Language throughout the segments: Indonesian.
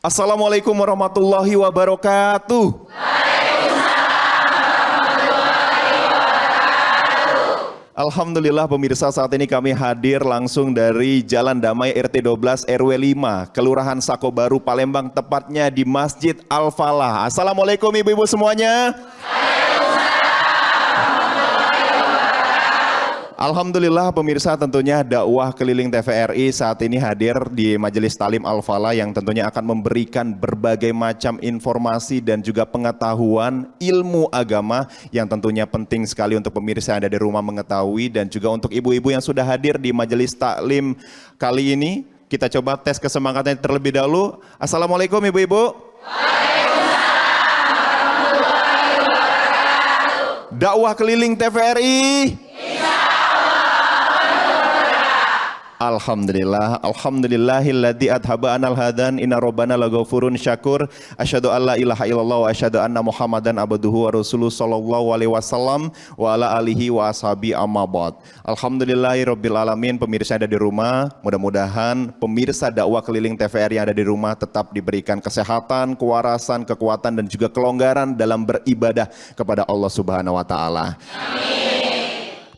Assalamualaikum warahmatullahi wabarakatuh. Alhamdulillah pemirsa, saat ini kami hadir langsung dari Jalan Damai RT 12 RW 5 Kelurahan Sakobaru Palembang, tepatnya di Masjid Al-Falah. Assalamualaikum ibu-ibu semuanya. Alhamdulillah pemirsa, tentunya dakwah keliling TVRI saat ini hadir di Majelis Talim Al-Falah yang tentunya akan memberikan berbagai macam informasi dan juga pengetahuan ilmu agama yang tentunya penting sekali untuk pemirsa yang ada di rumah mengetahui, dan juga untuk ibu-ibu yang sudah hadir di Majelis Taklim kali ini. Kita coba tes kesemangatannya terlebih dahulu. Assalamualaikum ibu-ibu. Dakwah keliling TVRI. Alhamdulillah, alhamdulillahilladzi adhaba anal hadan, inna rabbana laghafurun syakur, asyhadu alla ilaha illallah wa asyhadu anna muhammadan abduhu wa rasuluh sallallahu alaihi wasallam wa ala alihi wa ashabi amma ba'd. Alhamdulillahirabbil alamin. Pemirsa yang ada di rumah, mudah-mudahan pemirsa dakwah keliling TVRI yang ada di rumah tetap diberikan kesehatan, kewarasan, kekuatan dan juga kelonggaran dalam beribadah kepada Allah Subhanahu wa taala.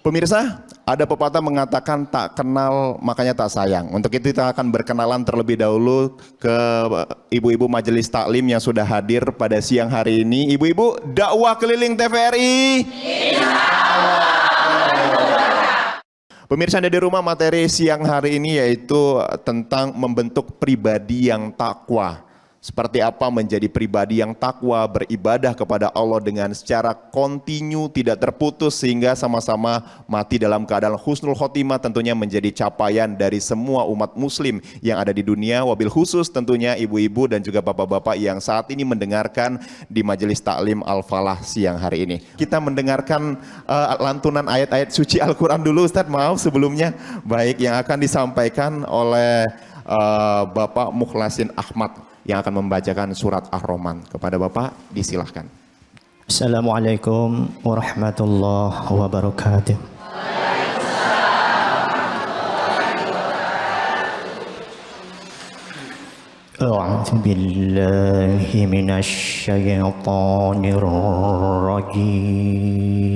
Pemirsa, ada pepatah mengatakan tak kenal makanya tak sayang. Untuk itu kita akan berkenalan terlebih dahulu ke ibu-ibu majelis taklim yang sudah hadir pada siang hari ini. Ibu-ibu dakwah keliling TVRI. Pemirsa yang ada di rumah, materi siang hari ini yaitu tentang membentuk pribadi yang takwa. Seperti apa menjadi pribadi yang takwa, beribadah kepada Allah dengan secara kontinu, tidak terputus, sehingga sama-sama mati dalam keadaan husnul khotimah, tentunya menjadi capaian dari semua umat muslim yang ada di dunia, wabil khusus tentunya ibu-ibu dan juga bapak-bapak yang saat ini mendengarkan di Majelis Taklim Al-Falah siang hari ini. Kita mendengarkan lantunan ayat-ayat suci Al-Quran dulu Ustadz, maaf sebelumnya. Baik, yang akan disampaikan oleh Bapak Mukhlasin Ahmad yang akan membacakan surat Ar-Rahman. Kepada Bapak disilahkan. Assalamualaikum warahmatullahi wabarakatuh. A'udzu billahi minasy syaithanir rajim.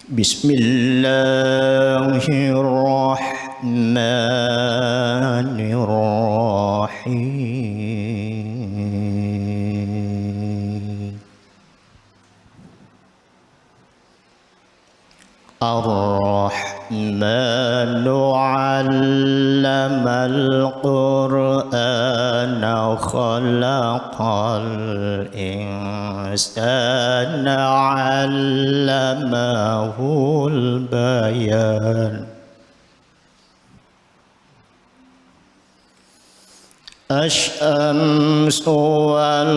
Bismillahirrahmanirrahim. Ar-Rahmanu 'allamal Qur'ana khalaqal insana 'allamahul bayan. Asy-syamsu wal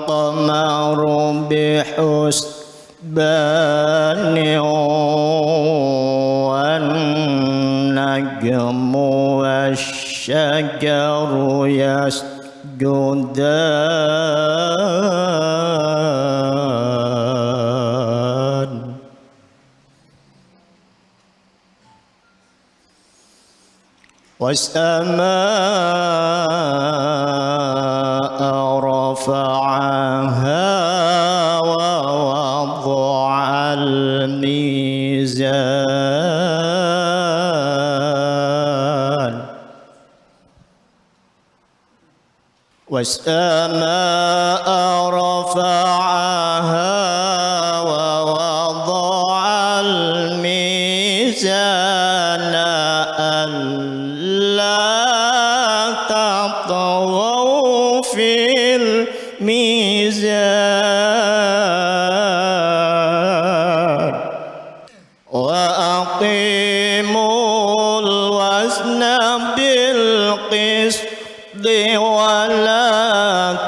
qamaru bihusbanin wan najmu wasy-syajaru yasjudan. Was-samaa'a rafa'aha wa wada'al mizan. Was-samaa'a rafa'aha wa wada'al mizan. الميزان وأقيموا الوزن بالقسط ولا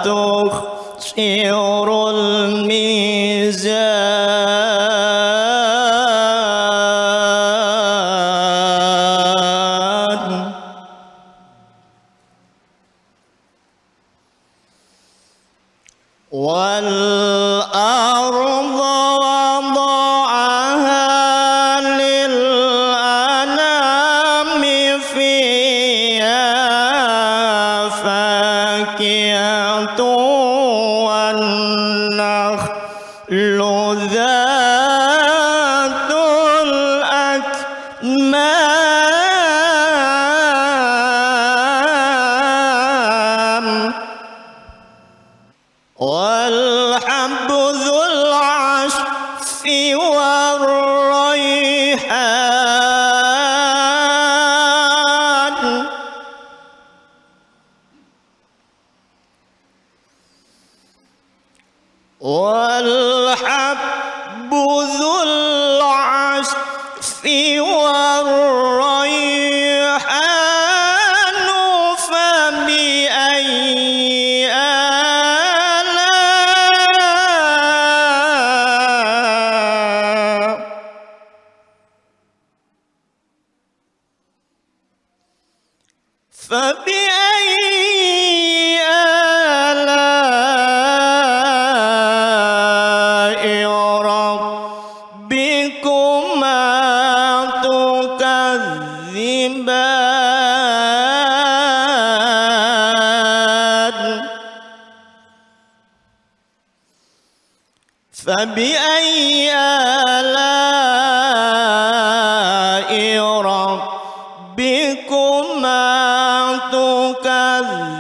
تخسروا الميزان. والأرض وضعها للأنام فيها فاكهة والنخل ذات الأكمام والحب ذو العصف والريحان والحب ذو العصف والريحان فبأي آلاء آلاء ربكما تكذبان فبأي آلاء ربكما تكذبان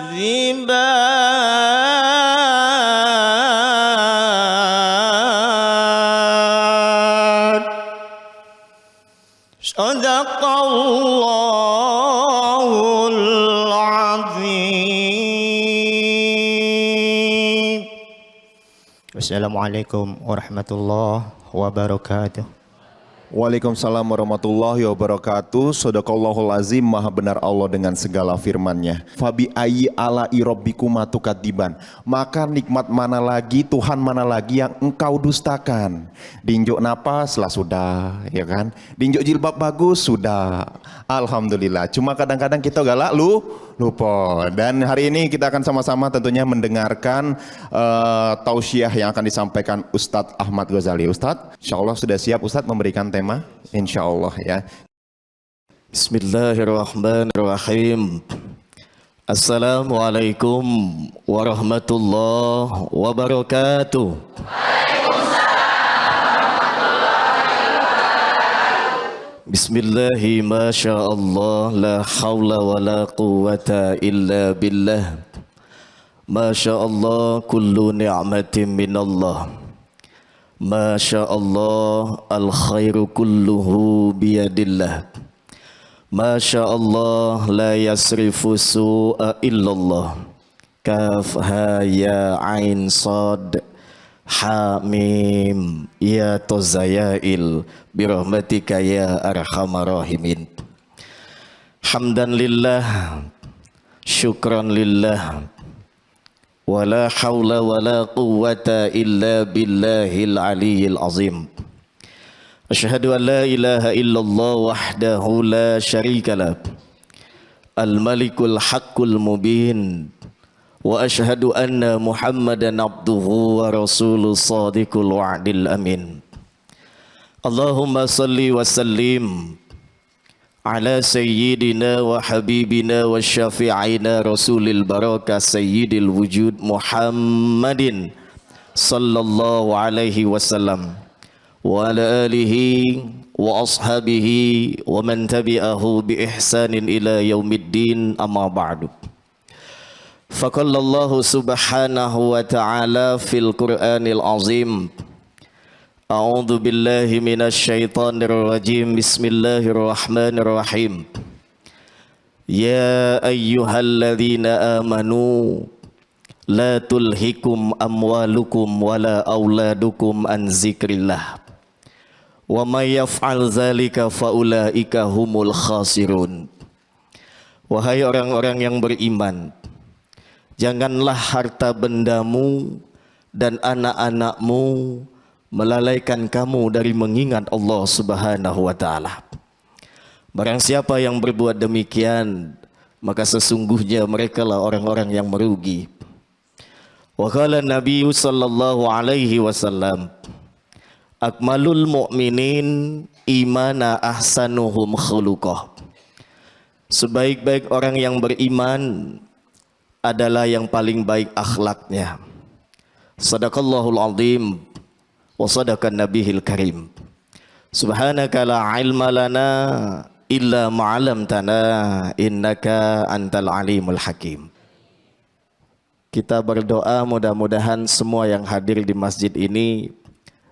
صدق الله العظيم. Wassalamualaikum warahmatullahi wabarakatuh. Waalaikumsalam warahmatullahi wabarakatuh. Shadaqallahul azim, maha benar Allah dengan segala firman-Nya. Fabi ayyi ala'i rabbikuma tukadziban. Maka nikmat mana lagi, Tuhan mana lagi yang engkau dustakan? Dinjuk napas lah sudah, ya kan? Dinjuk jilbab bagus sudah. Alhamdulillah. Cuma kadang-kadang kita galak lupa. Dan hari ini kita akan sama-sama tentunya mendengarkan tausiah yang akan disampaikan Ustadz Ahmad Ghazali. Ustadz, insyaallah sudah siap Ustadz memberikan tema? Insyaallah ya. Bismillahirrahmanirrahim. Assalamualaikum warahmatullahi wabarakatuh. Bismillahi masyaallah la hawla wa la quwwata illa billah. Masyaallah kullu ni'matin minallah. Masyaallah al khairu kulluhu biyadillah. Masyaallah la yasrifu su'a illallah. Kaf ha ya ain sad ha mim ya tazayail birahmatika ya arhamar rahimin. Hamdan lillah, syukran lillah, wala hawla wala quwwata illa billahil aliyyil azim. Asyhadu an la ilaha illallah wahdahu la syarikalah, al-malikul haqqul mubin, wa asyhadu anna Muhammadan abduhu wa rasuluh sadiqul wa'dil amin. Allahumma salli wa sallim ala sayyidina wa habibina wa syafi'ina rasulil barakah sayyidil wujud Muhammadin sallallahu alaihi wasallam wa ala alihi wa ashabihi wa man tabi'ahu bi ihsanin ila yaumiddin, amma ba'du. Faqala Allah subhanahu wa ta'ala fil Qur'anil azim. A'udzu billahi minasy syaithanir rajim. Bismillahirrahmanirrahim. Ya ayyuhalladzina amanu la tulhikum amwalukum wala auladukum an zikrillah. Wa may yaf'al dzalika faulaika humul khasirun. Wahai orang-orang yang beriman, janganlah harta bendamu dan anak-anakmu melalaikan kamu dari mengingat Allah Subhanahu wa taala. Barang siapa yang berbuat demikian, maka sesungguhnya merekalah orang-orang yang merugi. Wa qala Nabi sallallahu alaihi wasallam, akmalul mu'minin imana ahsanuhum khuluqah. Sebaik-baik orang yang beriman adalah yang paling baik akhlaknya. Sadaqallahul azim wa sadaqan nabihil karim. Subhanaka la ilma lana illa ma'alamtana innaka antal alimul hakim. Kita berdoa mudah-mudahan semua yang hadir di masjid ini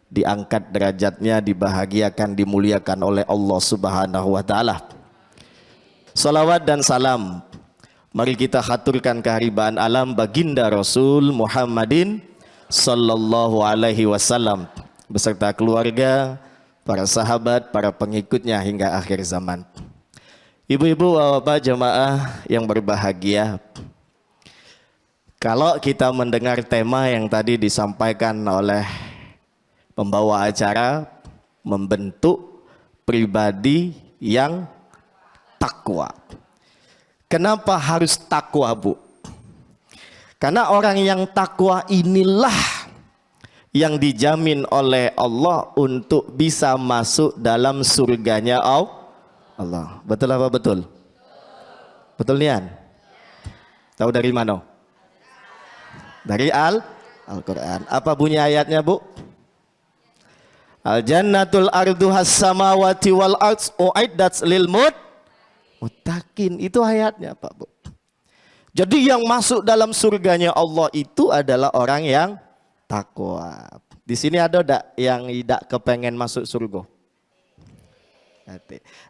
diangkat derajatnya, dibahagiakan, dimuliakan oleh Allah Subhanahu wa taala. Salawat dan salam mari kita haturkan keharibaan alam baginda Rasul Muhammadin sallallahu alaihi wasallam beserta keluarga, para sahabat, para pengikutnya hingga akhir zaman. Ibu-ibu, bapak jemaah yang berbahagia, kalau kita mendengar tema yang tadi disampaikan oleh pembawa acara, membentuk pribadi yang takwa. Kenapa harus takwa, Bu? Karena orang yang takwa inilah yang dijamin oleh Allah untuk bisa masuk dalam surganya Allah. Betul apa betul? Betul nian? Tahu dari mana? Dari Al-Quran. Apa bunyi ayatnya, Bu? Al-jannatul arduhas samawati wal ards uiddat lil muttaqin. Itu ayatnya, Pak, Bu. Jadi yang masuk dalam surganya Allah itu adalah orang yang takwa. Di sini ada enggak yang tidak kepengen masuk surga?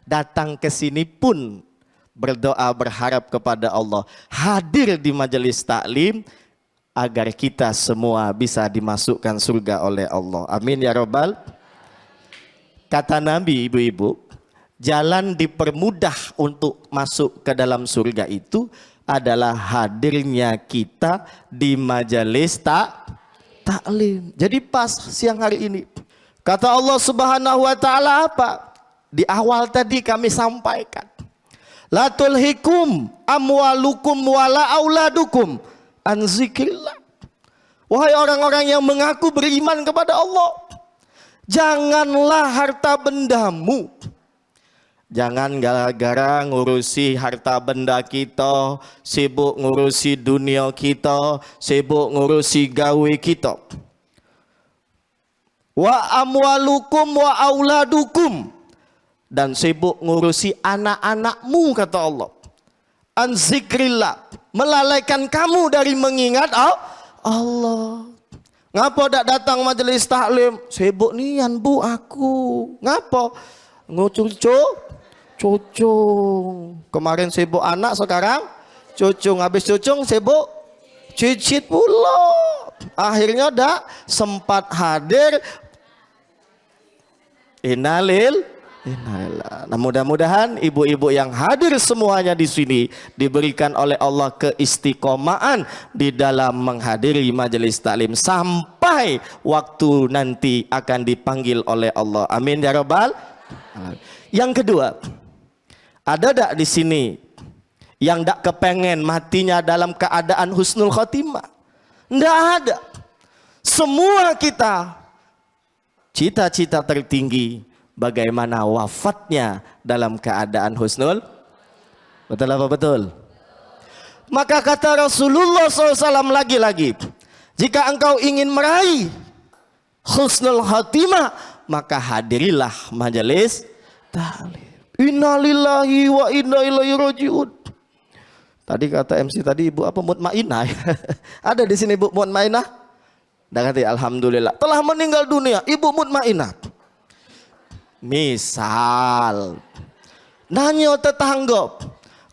Datang ke sini pun berdoa berharap kepada Allah, hadir di majelis taklim agar kita semua bisa dimasukkan surga oleh Allah. Amin ya rabbal. Kata Nabi, ibu-ibu, jalan dipermudah untuk masuk ke dalam surga itu adalah hadirnya kita di majelis taklim. Jadi pas siang hari ini kata Allah Subhanahu wa taala apa? Di awal tadi kami sampaikan, la tulhikum amwalukum wala auladukum an zikrillah. Wahai orang-orang yang mengaku beriman kepada Allah, janganlah harta bendamu, jangan gara-gara ngurusi harta benda kita, sibuk ngurusi dunia kita, sibuk ngurusi gawe kita. Wa amwalukum wa auladukum, dan sibuk ngurusi anak-anakmu, kata Allah. An zikrillah, melalaikan kamu dari mengingat Allah. Ngapa dak datang majelis taklim? Sibuk nian, Bu, aku. Ngapa? Cucung. Kemarin sibuk anak, sekarang cucung. Habis cucung sibuk cicit pula. Akhirnya dak sempat hadir. Innalillah. Nah, mudah-mudahan ibu-ibu yang hadir semuanya di sini diberikan oleh Allah keistiqomahan di dalam menghadiri majelis taklim sampai waktu nanti akan dipanggil oleh Allah. Amin ya rabbal alamin. Yang kedua, ada tak di sini yang tak kepengen matinya dalam keadaan husnul khotimah? Tidak ada. Semua kita cita-cita tertinggi bagaimana wafatnya dalam keadaan husnul. Betul apa betul? Maka kata Rasulullah SAW lagi-lagi, jika engkau ingin meraih husnul khatimah, maka hadirilah majelis taklim. Innalillahi wa inna ilaihi rajiun. Tadi kata MC tadi Ibu apa, Mutmainah? Ada di sini Bu Mutmainah? Dan kata alhamdulillah telah meninggal dunia Ibu Mutmainah. Misal nanya tetangga,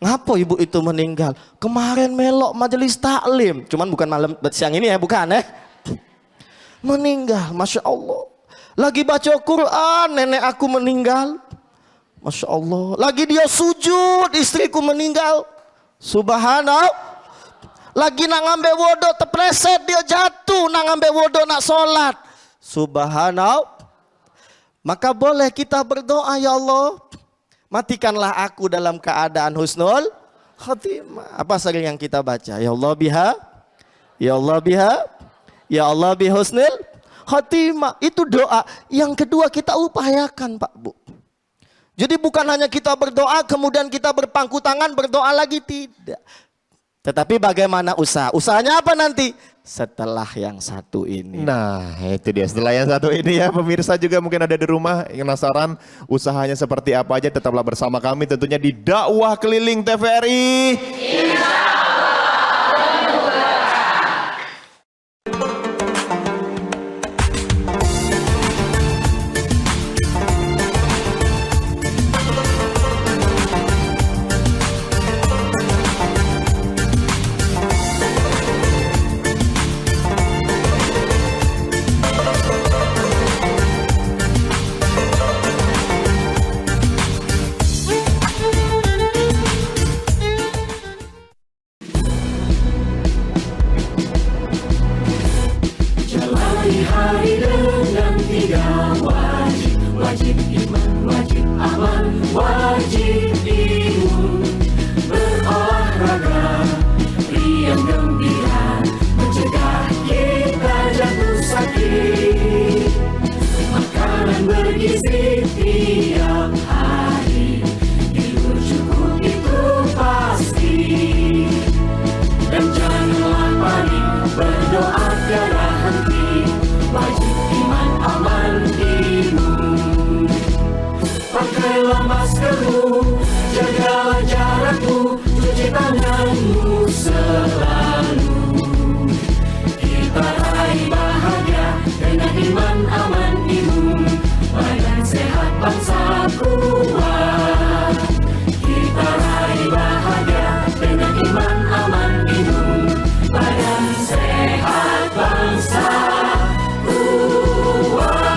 ngapa ibu itu meninggal? Kemarin melok majelis taklim, cuman bukan malam siang ini ya, bukan ya. Meninggal, masya Allah. Lagi baca Quran, nenek aku meninggal, masya Allah. Lagi dia sujud, istriku meninggal, subhanallah. Lagi nak ngambil wudhu, terpleset dia jatuh, nak ngambil wudhu nak solat, subhanallah. Maka boleh kita berdoa, ya Allah, matikanlah aku dalam keadaan husnul khatimah. Apa sering yang kita baca? Ya Allah biha, ya Allah biha, ya Allah bi husnul khatimah. Itu doa. Yang kedua kita upayakan, Pak, Bu. Jadi bukan hanya kita berdoa kemudian kita berpangku tangan berdoa lagi, tidak. Tetapi bagaimana usaha? Usahanya apa nanti? Setelah yang satu ini. Nah, itu dia. Setelah yang satu ini ya, pemirsa juga mungkin ada di rumah yang penasaran usahanya seperti apa aja. Tetaplah bersama kami tentunya di Dakwah Keliling TVRI. Jalani hari dengan tiga wajib, wajib iman, wajib amal, wajib imun. Berolahraga, riang gembira, mencegah kita jatuh sakit. Makanan bergizi tiap hari, tidur cukup itu pasti. Dan janganlah panik, berdoa tiada henti, wajib iman amal imun. Pakailah maskermu, jagalah jarakmu, cuci tanganmu selalu. Kita raih bahagia dengan iman aman imun, badan sehat bangsa kuat. Kita raih bahagia dengan iman aman imun, badan sehat bangsa kuat.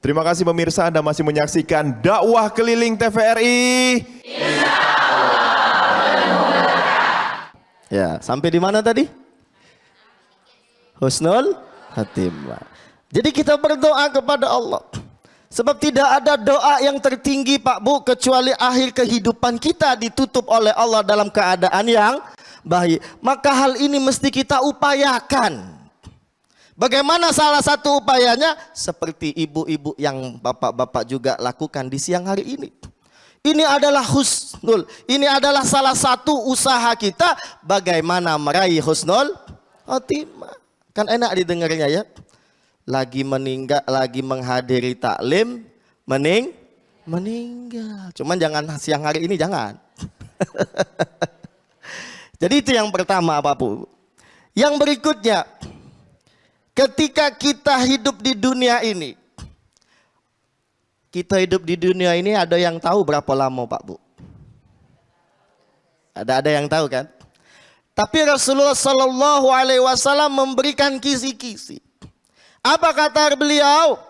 Terima kasih pemirsa, Anda masih menyaksikan Dakwah Keliling TVRI. Ya, sampai di mana tadi? Husnul Khatimah. Jadi kita berdoa kepada Allah. Sebab tidak ada doa yang tertinggi Pak Bu kecuali akhir kehidupan kita ditutup oleh Allah dalam keadaan yang baik. Maka hal ini mesti kita upayakan. Bagaimana salah satu upayanya? Seperti ibu-ibu yang bapak-bapak juga lakukan di siang hari ini. Ini adalah husnul. Ini adalah salah satu usaha kita bagaimana meraih husnul khotimah. Kan enak didengarnya ya. Lagi meninggal, lagi menghadiri taklim, meninggal. Cuman jangan siang hari ini, jangan. Jadi itu yang pertama Pak Bu. Yang berikutnya, ketika kita hidup di dunia ini, ada yang tahu berapa lama Pak Bu? Ada yang tahu kan? Tapi Rasulullah Sallallahu Alaihi Wasallam memberikan kisi-kisi. Apa kata beliau?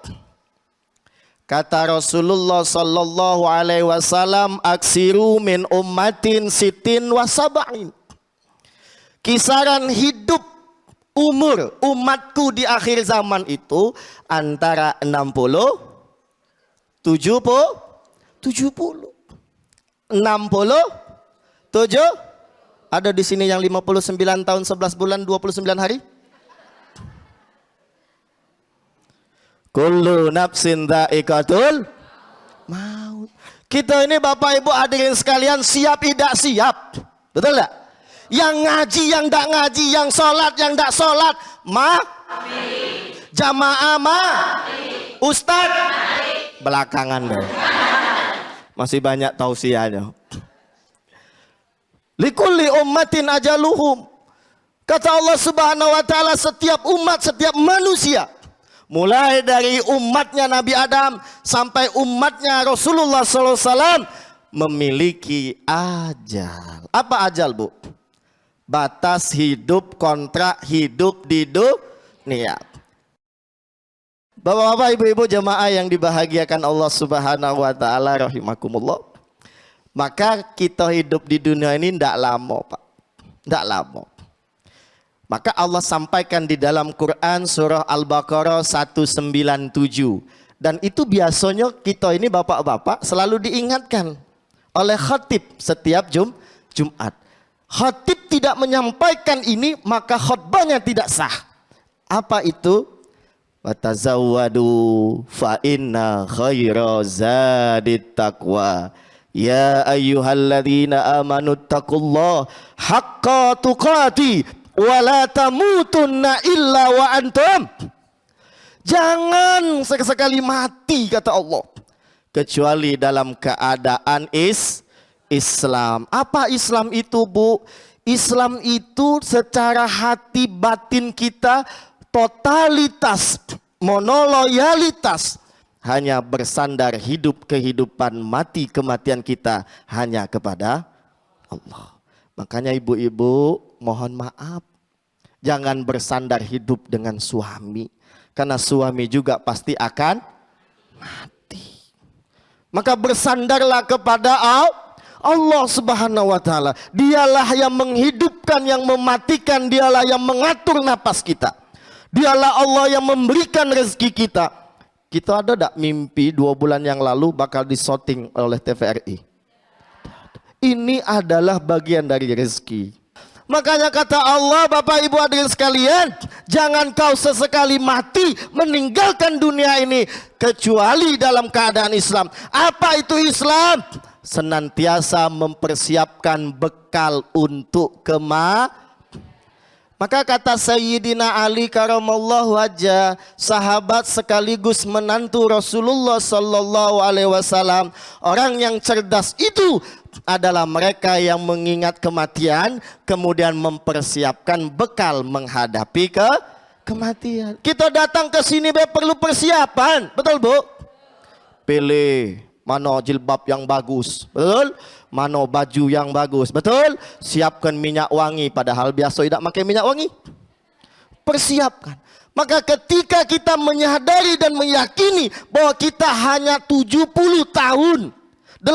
Kata Rasulullah Sallallahu Alaihi Wasallam, aksiru min ummatin sitin wa sab'in. Kisaran hidup umur umatku di akhir zaman itu antara 60, 70, 60, 7. Ada di sini yang 59 tahun 11 bulan 29 hari? Kullu nafsin dha'iqatul maut. Kita ini Bapak Ibu hadirin sekalian siap tidak siap? Betul enggak? Yang ngaji, yang tidak ngaji, yang sholat, yang tidak sholat, jamaah Ustad belakangan deh. Masih banyak tausiahnya. Likulli ummatin ajaluhum. Kata Allah Subhanahu wa taala, setiap umat, setiap manusia, mulai dari umatnya Nabi Adam sampai umatnya Rasulullah SAW memiliki ajal. Apa ajal, Bu? Batas hidup, kontrak hidup di dunia. Bapak-bapak, ibu-ibu jemaah yang dibahagiakan Allah Subhanahu wa taala rahimakumullah. Maka kita hidup di dunia ini tidak lama, Pak. Tidak lama. Maka Allah sampaikan di dalam Quran surah Al-Baqarah 197. Dan itu biasanya kita ini bapak-bapak selalu diingatkan oleh khatib setiap Jumat. Khatib tidak menyampaikan ini, maka khutbahnya tidak sah. Apa itu? Watazawwadu fa inna khaira zadit taqwa. Ya ayyuhalladzina amanu taqullaha haqqa tuqati wa la tamutunna illa wa antum. Jangan sekali-sekali mati, kata Allah, kecuali dalam keadaan Islam. Apa Islam itu, Bu? Islam itu secara hati batin kita totalitas, monoloyalitas, hanya bersandar hidup kehidupan, mati kematian kita hanya kepada Allah. Makanya ibu-ibu mohon maaf, jangan bersandar hidup dengan suami, karena suami juga pasti akan mati. Maka bersandarlah kepada Allah Subhanahu wa taala. Dialah yang menghidupkan, yang mematikan, dialah yang mengatur napas kita. Dialah Allah yang memberikan rezeki kita. Kita ada tak mimpi 2 bulan yang lalu bakal disorting oleh TVRI? Ini adalah bagian dari rezeki. Makanya kata Allah, Bapak Ibu hadirin sekalian, jangan kau sesekali mati meninggalkan dunia ini kecuali dalam keadaan Islam. Apa itu Islam? Senantiasa mempersiapkan bekal untuk Maka kata Sayyidina Ali karamallahu wajah, sahabat sekaligus menantu Rasulullah sallallahu alaihi wasallam, orang yang cerdas itu adalah mereka yang mengingat kematian kemudian mempersiapkan bekal menghadapi kematian. Kita datang ke sini perlu persiapan, betul Bu? Pilih mana jilbab yang bagus, betul? Mana baju yang bagus, betul? Siapkan minyak wangi, padahal biasa tidak pakai minyak wangi. Persiapkan. Maka ketika kita menyadari dan meyakini bahwa kita hanya 70 tahun, 80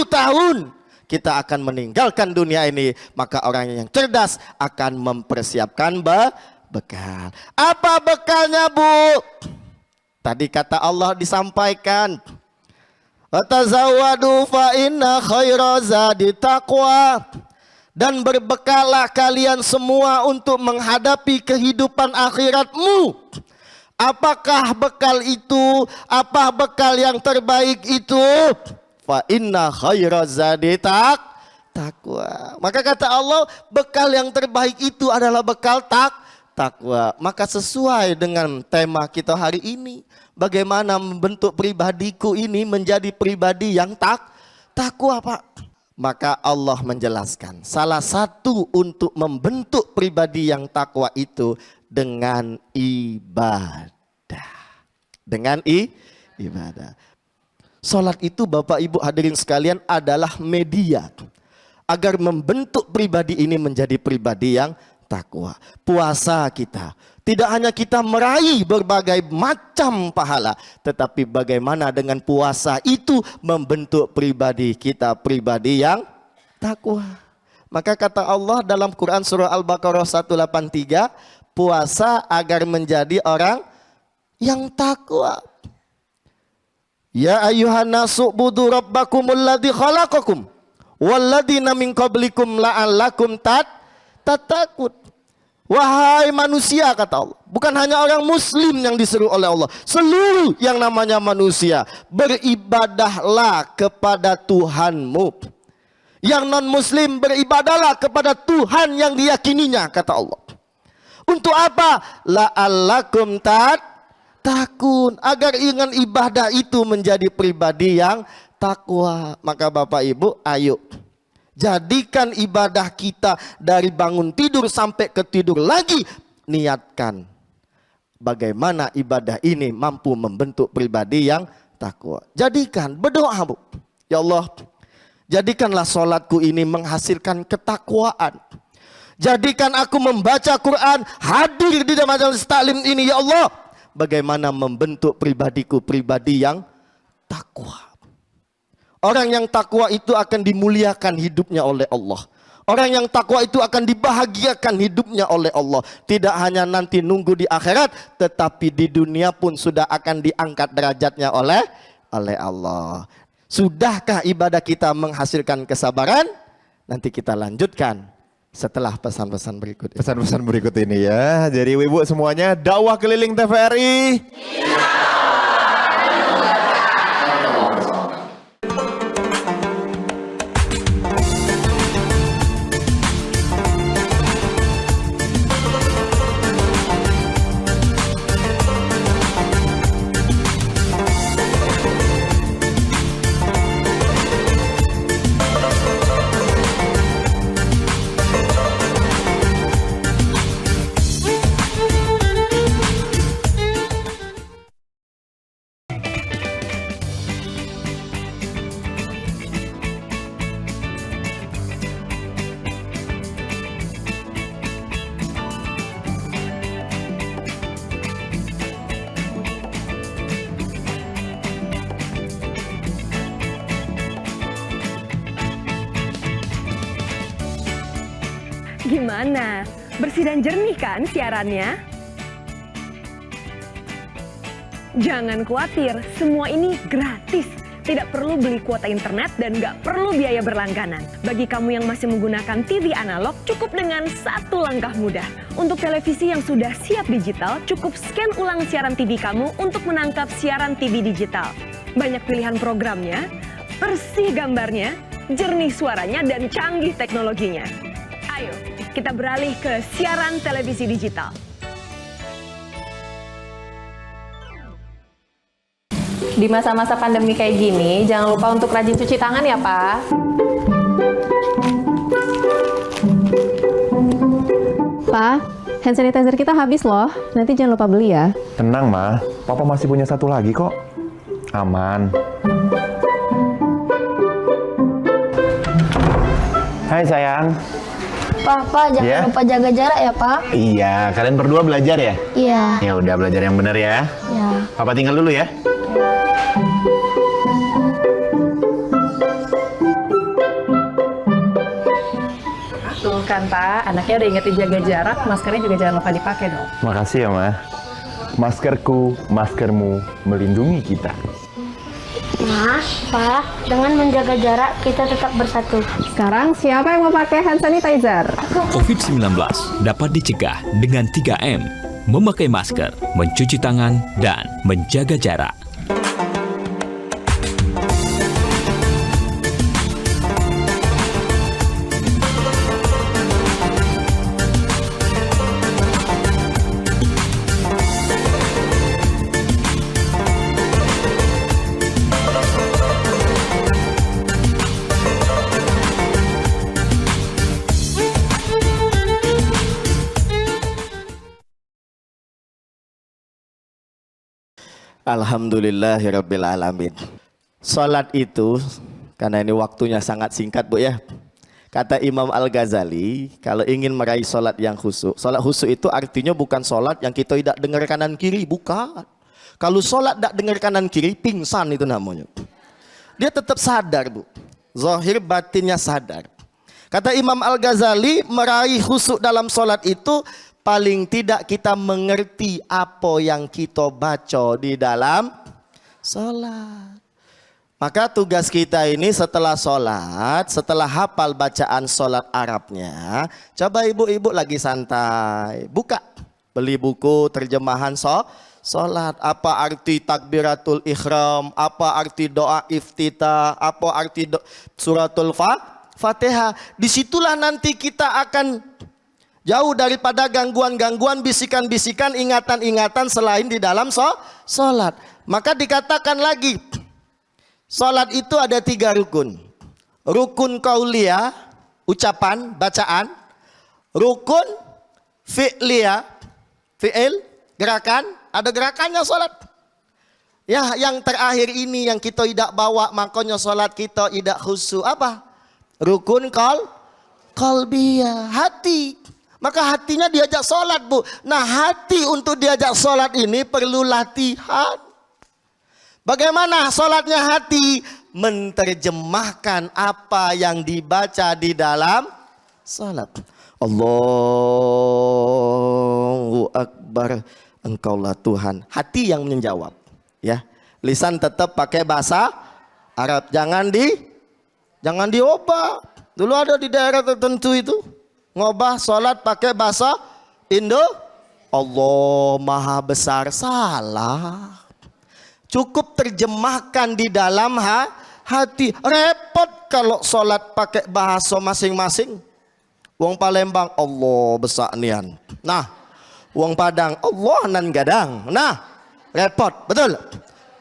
tahun, kita akan meninggalkan dunia ini, maka orang yang cerdas akan mempersiapkan bekal. Apa bekalnya, Bu? Tadi kata Allah disampaikan, watazawwadu fa inna khaira zadi taqwa. Dan berbekallah kalian semua untuk menghadapi kehidupan akhiratmu. Apakah bekal itu? Apa bekal yang terbaik itu? Fa inna khaira zadi taqwa. Maka kata Allah, bekal yang terbaik itu adalah bekal takwa. Maka sesuai dengan tema kita hari ini, bagaimana membentuk pribadiku ini menjadi pribadi yang takwa, Pak. Maka Allah menjelaskan, salah satu untuk membentuk pribadi yang takwa itu dengan ibadah. Dengan ibadah. Salat itu Bapak Ibu hadirin sekalian adalah media agar membentuk pribadi ini menjadi pribadi yang takwa. Puasa kita tidak hanya kita meraih berbagai macam pahala, tetapi bagaimana dengan puasa itu membentuk pribadi kita pribadi yang takwa. Maka kata Allah dalam Quran surah Al-Baqarah 183, puasa agar menjadi orang yang takwa. Ya ayyuhan nasu budu rabbakumul ladzi khalaqakum walladzina min qablikum la'allakum tattaqun. Wahai manusia, kata Allah, bukan hanya orang muslim yang disuruh oleh Allah, seluruh yang namanya manusia, beribadahlah kepada Tuhanmu. Yang non muslim beribadahlah kepada Tuhan yang diyakininya, kata Allah. Untuk apa? La'allakum tattaqun, agar dengan ibadah itu menjadi pribadi yang takwa. Maka Bapak Ibu, ayo jadikan ibadah kita dari bangun tidur sampai ke tidur lagi. Niatkan bagaimana ibadah ini mampu membentuk pribadi yang takwa. Jadikan, berdoa, Bu. Ya Allah, jadikanlah sholatku ini menghasilkan ketakwaan. Jadikan aku membaca Quran, hadir di dalam majelis taklim ini, ya Allah. Bagaimana membentuk pribadiku pribadi yang takwa. Orang yang takwa itu akan dimuliakan hidupnya oleh Allah. Orang yang takwa itu akan dibahagiakan hidupnya oleh Allah. Tidak hanya nanti nunggu di akhirat, tetapi di dunia pun sudah akan diangkat derajatnya oleh Allah. Sudahkah ibadah kita menghasilkan kesabaran? Nanti kita lanjutkan setelah pesan-pesan berikut ini. Pesan-pesan berikut ini ya. Jadi ibu semuanya, dakwah keliling TVRI. Gimana? Bersih dan jernih kan siarannya? Jangan khawatir, semua ini gratis. Tidak perlu beli kuota internet dan nggak perlu biaya berlangganan. Bagi kamu yang masih menggunakan TV analog, cukup dengan satu langkah mudah. Untuk televisi yang sudah siap digital, cukup scan ulang siaran TV kamu untuk menangkap siaran TV digital. Banyak pilihan programnya, bersih gambarnya, jernih suaranya, dan canggih teknologinya. Ayo, kita beralih ke siaran televisi digital. Di masa-masa pandemi kayak gini, jangan lupa untuk rajin cuci tangan ya, Pak. Pak, hand sanitizer kita habis loh. Nanti jangan lupa beli ya. Tenang, Ma. Papa masih punya satu lagi kok. Aman. Hai, sayang. Papa, jangan Ya? lupa jaga jarak ya, Pak. Iya, kalian berdua belajar ya? Iya. Ya udah, belajar yang benar ya. Ya. Papa tinggal dulu ya. Tuh kan, Pak. Anaknya udah ingetin jaga jarak, maskernya juga jangan lupa dipakai dong. Makasih ya, Ma. Maskerku, maskermu melindungi kita. Mas, Pak, dengan menjaga jarak kita tetap bersatu. Sekarang siapa yang mau pakai hand sanitizer? COVID-19 dapat dicegah dengan 3M, memakai masker, mencuci tangan, dan menjaga jarak. Alhamdulillahirabbil alamin. Salat itu, karena ini waktunya sangat singkat Bu ya. Kata Imam Al-Ghazali, kalau ingin meraih salat yang khusyuk. Salat khusyuk itu artinya bukan salat yang kita tidak dengar kanan kiri, bukan. Kalau salat tidak dengar kanan kiri, pingsan itu namanya. Dia tetap sadar Bu. Zahir batinnya sadar. Kata Imam Al-Ghazali, meraih khusyuk dalam salat itu paling tidak kita mengerti apa yang kita baca di dalam sholat. Maka tugas kita ini setelah sholat, setelah hafal bacaan sholat Arabnya, coba ibu-ibu lagi santai, buka, beli buku terjemahan sholat, apa arti takbiratul ihram, apa arti doa iftitah, apa arti suratul Fatihah. Disitulah nanti kita akan jauh daripada gangguan-gangguan, bisikan-bisikan, ingatan-ingatan selain di dalam sholat. Maka dikatakan lagi, sholat itu ada 3 rukun. Rukun qauliyah, ucapan, bacaan. Rukun fi'liyah, fi'il, gerakan. Ada gerakannya sholat. Ya, yang terakhir ini yang kita tidak bawa, makanya sholat kita tidak khusyuk. Apa? Rukun qalbiyah, hati. Maka hatinya diajak sholat Bu. Nah hati untuk diajak sholat ini perlu latihan. Bagaimana sholatnya hati? Menerjemahkan apa yang dibaca di dalam salat. Allahu Akbar. Engkaulah Tuhan. Hati yang menjawab. Ya, lisan tetap pakai bahasa Arab. Jangan diubah. Dulu ada di daerah tertentu itu ngubah salat pakai bahasa Indo. Allah Maha Besar, salah. Cukup terjemahkan di dalam hati. Repot kalau sholat pakai bahasa masing-masing. Wong Palembang Allah besar nian. Nah, wong Padang Allah nan gadang. Nah, repot, betul.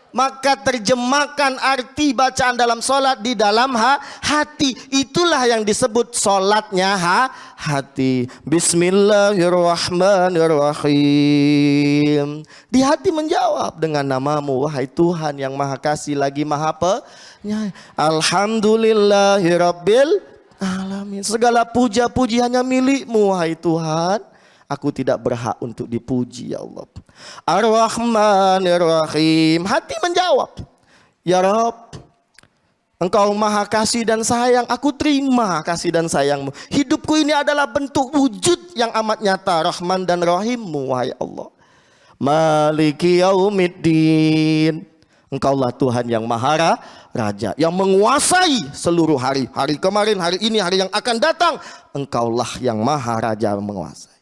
Maka terjemahkan arti bacaan dalam sholat di dalam hati. Itulah yang disebut sholatnya hati. Bismillahirrahmanirrahim. Di hati menjawab dengan namamu, wahai Tuhan yang maha kasih lagi maha penyayang. Alhamdulillahirabbil alamin. Segala puja-puji hanya milikmu, wahai Tuhan. Aku tidak berhak untuk dipuji, ya Allah. Ar-Rahmanir-Rahim. Hati menjawab, ya Rabb, Engkau maha kasih dan sayang. Aku terima kasih dan sayangmu. Hidupku ini adalah bentuk wujud yang amat nyata Rahman dan Rahimmu, wahai Allah. Maliki yaumiddin. Engkaulah Tuhan yang maha raja, yang menguasai seluruh hari. Hari kemarin, hari ini, hari yang akan datang. Engkaulah yang maha raja menguasai.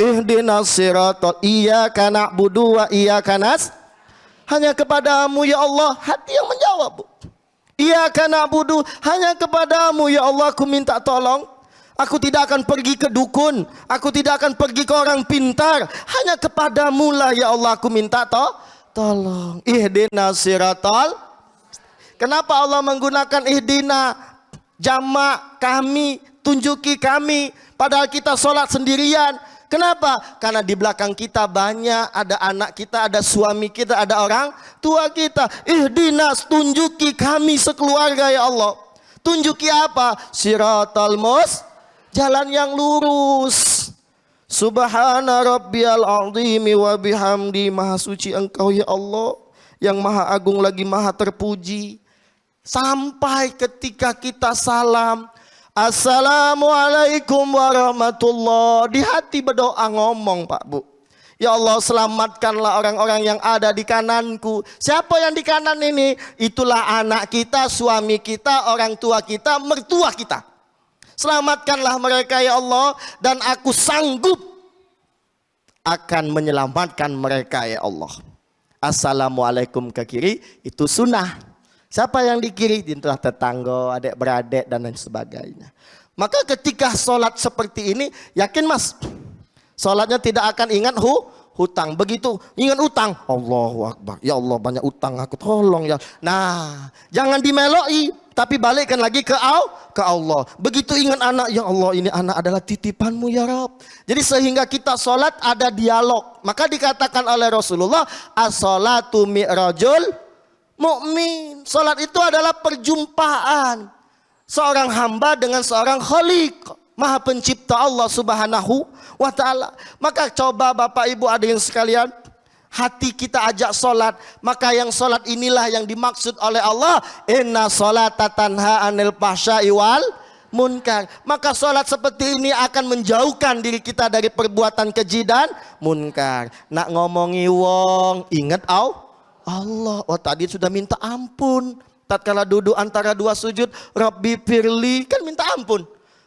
Ihdinas siratal iyyaka na'budu wa iyyaka hanya kepadamu ya Allah. Hati yang menjawab. Iyyaka na'budu, hanya kepadamu ya Allah aku minta tolong. Aku tidak akan pergi ke dukun, aku tidak akan pergi ke orang pintar. Hanya kepadamu lah ya Allah aku minta tolong. Ihdinas siratal. Kenapa Allah menggunakan ihdina jamak kami, tunjuki kami, padahal kita sholat sendirian? Kenapa? Karena di belakang kita banyak, ada anak kita, ada suami kita, ada orang tua kita. Ihdinas, tunjuki kami sekeluarga ya Allah. Tunjuki apa? Siratal jalan yang lurus. Subhana rabbiyal azimi wa bihamdi. Maha suci engkau ya Allah, yang maha agung lagi maha terpuji. Sampai ketika kita salam, Assalamualaikum warahmatullah. Di hati berdoa ngomong, Pak Bu, ya Allah selamatkanlah orang-orang yang ada di kananku. Siapa yang di kanan ini? Itulah anak kita, suami kita, orang tua kita, mertua kita. Selamatkanlah mereka ya Allah. Dan aku sanggup akan menyelamatkan mereka ya Allah. Assalamualaikum ke kiri, itu sunnah. Siapa yang di kiri? Itulah tetangga, adik beradik dan lain sebagainya. Maka ketika sholat seperti ini, yakin mas, sholatnya tidak akan ingat hutang. Begitu ingat utang, Allahu Akbar, ya Allah banyak utang aku, tolong ya. Nah, jangan dimeloi, tapi balikkan lagi ke Allah. Begitu ingat anak, ya Allah ini anak adalah titipanmu ya Rabb. Jadi sehingga kita sholat ada dialog. Maka dikatakan oleh Rasulullah, as-sholatu mi'rajul mukmin. Salat itu adalah perjumpaan seorang hamba dengan seorang khaliq, maha pencipta Allah subhanahu wa ta'ala. Maka coba Bapak Ibu hadirin sekalian, hati kita ajak salat. Maka yang salat inilah yang dimaksud oleh Allah, inna salata tanha anil fahsya'i wal munkar. Maka salat seperti ini akan menjauhkan diri kita dari perbuatan keji dan munkar. Nak ngomongi wong, ingat Allah. Oh tadi sudah minta ampun. Tatkala duduk antara dua sujud, Rabbi firli, kan minta ampun.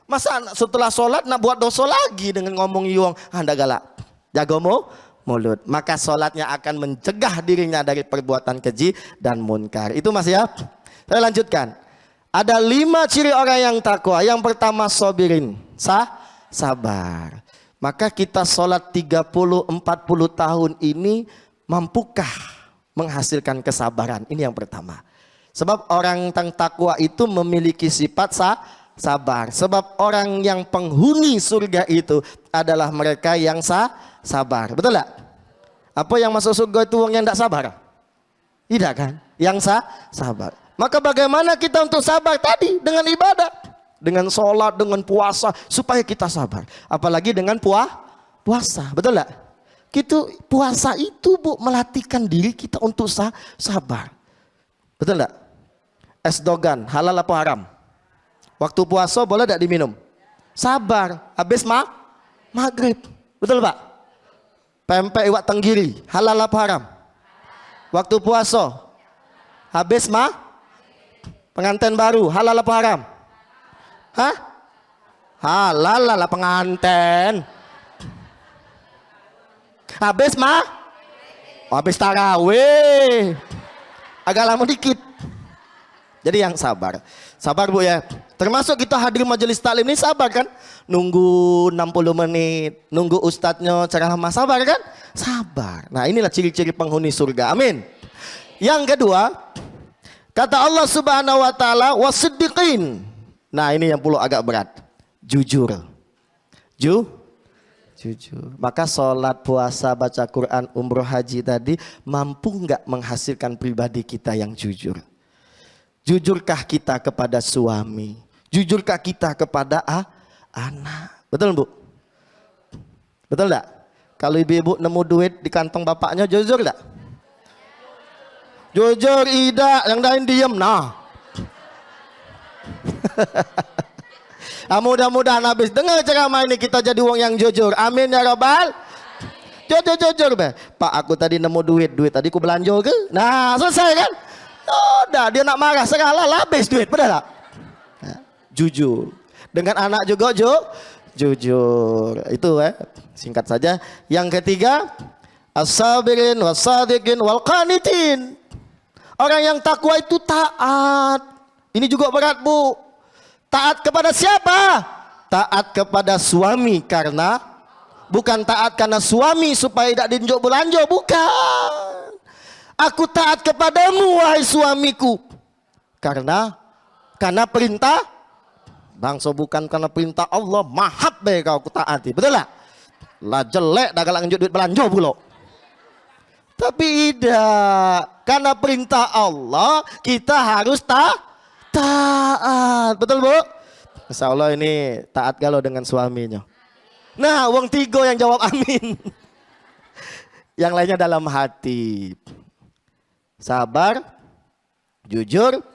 Masa setelah sholat nak buat dosa lagi dengan ngomong yuang? Anda galak, jaga mulut. Maka sholatnya akan mencegah dirinya dari perbuatan keji dan munkar. Itu mas ya. Saya lanjutkan. Ada 5 ciri orang yang takwa. Yang pertama sobirin, sabar. Maka kita sholat 30-40 tahun ini mampukah menghasilkan kesabaran? Ini yang pertama. Sebab orang yang takwa itu memiliki sifat sabar. Sebab orang yang penghuni surga itu adalah mereka yang sabar. Betul tak? Apa yang masuk surga itu orang yang tidak sabar? Tidak kan? Yang sabar. Maka bagaimana kita untuk sabar? Tadi dengan ibadah, dengan sholat, dengan puasa, supaya kita sabar. Apalagi dengan puasa. Betul tak? Puasa itu Bu melatihkan diri kita untuk sabar. Betul enggak? Es dogan halal apa haram? Waktu puasa boleh enggak diminum? Sabar. Habis maghrib. Betul Pak? Pempek iwak tenggiri. Halal apa haram? Waktu puasa. Habis pengantin baru. Halal apa haram? Hah? Halal lah pengantin. Habis habis tarawih. Agak lama dikit. Jadi yang sabar. Sabar Bu ya. Termasuk kita hadir majelis taklim ini sabar kan? Nunggu 60 menit. Nunggu ustadznya ceramah. Sabar kan? Sabar. Nah inilah ciri-ciri penghuni surga. Amin. Yang kedua. Kata Allah subhanahu wa ta'ala. Wasiddiqin. Nah ini yang perlu agak berat. Jujur. Jujur. Maka sholat, puasa, baca Quran, umroh, haji tadi. Mampu nggak menghasilkan pribadi kita yang jujur? Jujurkah kita kepada suami? Jujurkah kita kepada anak? Betul Bu? Betul enggak? Kalau ibu-ibu nemu duit di kantong bapaknya, jujur enggak? Jujur, tidak. Yang lain diem. Nah. Mudah-mudahan habis dengar ceramah ini kita jadi wong yang jujur. Amin ya Rabbal. Jujur be. Pak, aku tadi nemu duit tadi ku belanja ke? Nah, selesai kan? Udah, dia nak marah segala habis duit, benar tak? Nah, jujur. Dengan anak juga jujur. Itu singkat saja. Yang ketiga, as-sabirin was-sadiqin wal qanitin. Orang yang takwa itu taat. Ini juga berat Bu. Taat kepada siapa? Taat kepada suami karena bukan taat karena suami supaya tidak ditunjuk belanja, bukan. Aku taat kepadamu wahai suamiku karena perintah bangsa, bukan karena perintah Allah. Mahab be kau ku taati, betul lah? Lah jelek dah galak nunjuk duit belanja pula. Tapi tidak, karena perintah Allah kita harus taat. Betul Bu? Insya Allah ini taat galau dengan suaminya. Nah, wong tiga yang jawab amin. Yang lainnya dalam hati. Sabar, jujur,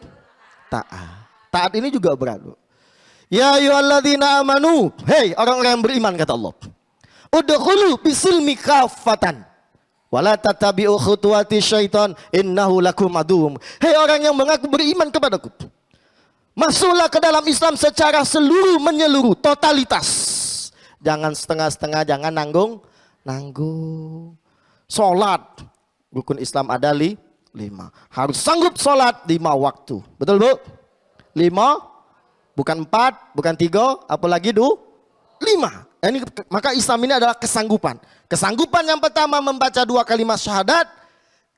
taat. Taat ini juga berat Bu. Ya ayyuhalladzina amanu. Hei orang-orang yang beriman kata Allah. Udkhulu bisilmi kafatan. Wala tatabi'u khutuwati syaitan innahu lakum aduwwum. Hei orang yang mengaku beriman kepadaku. Masuklah ke dalam Islam secara seluruh menyeluruh, totalitas. Jangan setengah-setengah, jangan nanggung. Salat. Rukun Islam ada 5. Harus sanggup salat 5 waktu. Betul Bu? 5, bukan 4, bukan 3, apalagi 5. Ini, maka Islam ini adalah kesanggupan. Kesanggupan yang pertama membaca 2 kalimat syahadat.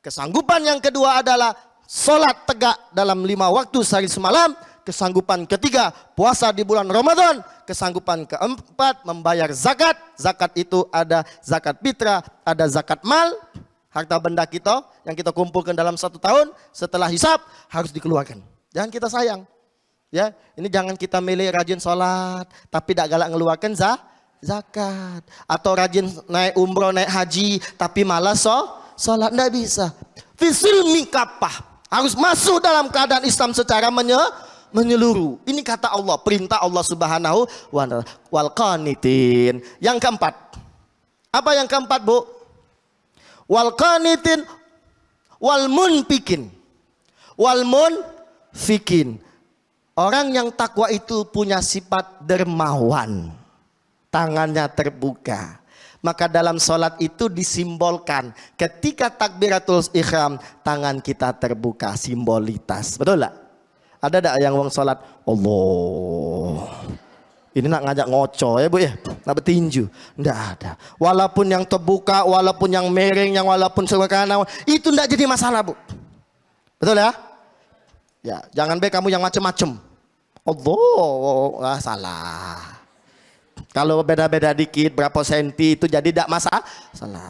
Kesanggupan yang kedua adalah salat tegak dalam 5 waktu sehari semalam. Kesanggupan ketiga puasa di bulan Ramadan. Kesanggupan keempat membayar zakat. Zakat itu ada zakat fitrah, ada zakat mal. Harta benda kita yang kita kumpulkan dalam 1 tahun setelah hisab harus dikeluarkan. Jangan kita sayang. Ya, ini jangan kita milih rajin sholat tapi tidak galak ngeluarkan zakat, atau rajin naik umroh, naik haji tapi malas sholat, tidak bisa. Fisilmi kapah, harus masuk dalam keadaan Islam secara menyeluruh. Ini kata Allah, perintah Allah subhanahu wa ta'ala. Wal qanitin. Yang keempat, apa yang keempat Bu? Wal qanitin wal munfikin. Wal munfikin. Orang yang takwa itu punya sifat dermawan. Tangannya terbuka. Maka dalam sholat itu disimbolkan. Ketika takbiratul ihram, tangan kita terbuka, simbolitas. Betul tak? Ada tak yang wong sholat? Allah. Ini nak ngajak ngoco ya Bu ya? Nak bertinju? Tidak ada. Walaupun yang terbuka, walaupun yang miring, yang walaupun kanan, itu tidak jadi masalah Bu. Betul ya? Ya, jangan be kamu yang macem-macem. Allah, salah. Kalau beda-beda dikit berapa senti itu jadi tidak masalah.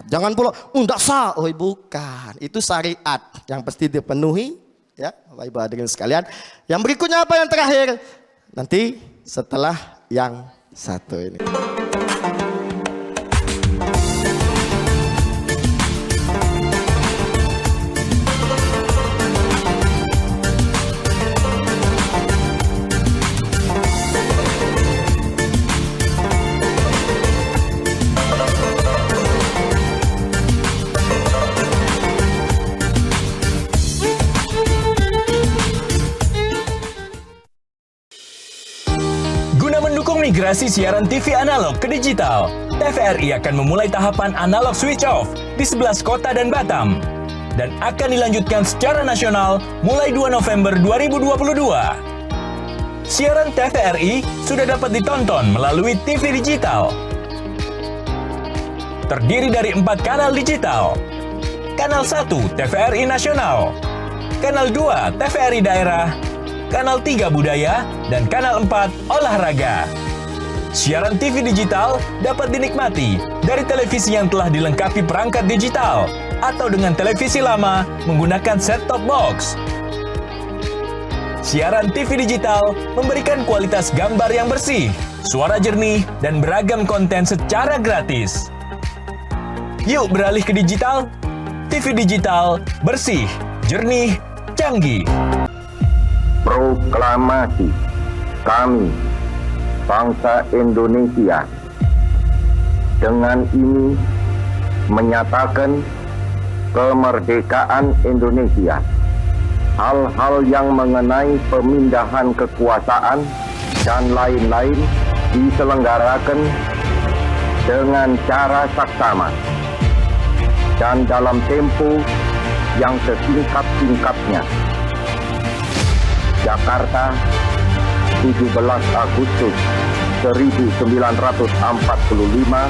Jangan pula, enggak sah. Oh bukan, itu syariat yang pasti dipenuhi. Ya, Bapak Ibu hadirin sekalian. Yang berikutnya apa yang terakhir? Nanti setelah yang satu ini. migrasi siaran TV analog ke digital, TVRI akan memulai tahapan analog switch off di 11 kota dan Batam dan akan dilanjutkan secara nasional mulai 2 November 2022. Siaran TVRI sudah dapat ditonton melalui TV digital. Terdiri dari 4 kanal digital. Kanal 1 TVRI Nasional, Kanal 2 TVRI Daerah, Kanal 3 Budaya, dan Kanal 4 Olahraga. Siaran TV digital dapat dinikmati dari televisi yang telah dilengkapi perangkat digital atau dengan televisi lama menggunakan set-top box. Siaran TV digital memberikan kualitas gambar yang bersih, suara jernih, dan beragam konten secara gratis. Yuk beralih ke digital. TV digital bersih, jernih, canggih. Proklamasi kami, bangsa Indonesia, dengan ini menyatakan kemerdekaan Indonesia. Hal-hal yang mengenai pemindahan kekuasaan dan lain-lain diselenggarakan dengan cara saksama dan dalam tempo yang sesingkat-singkatnya. Jakarta, 17 Agustus 1945,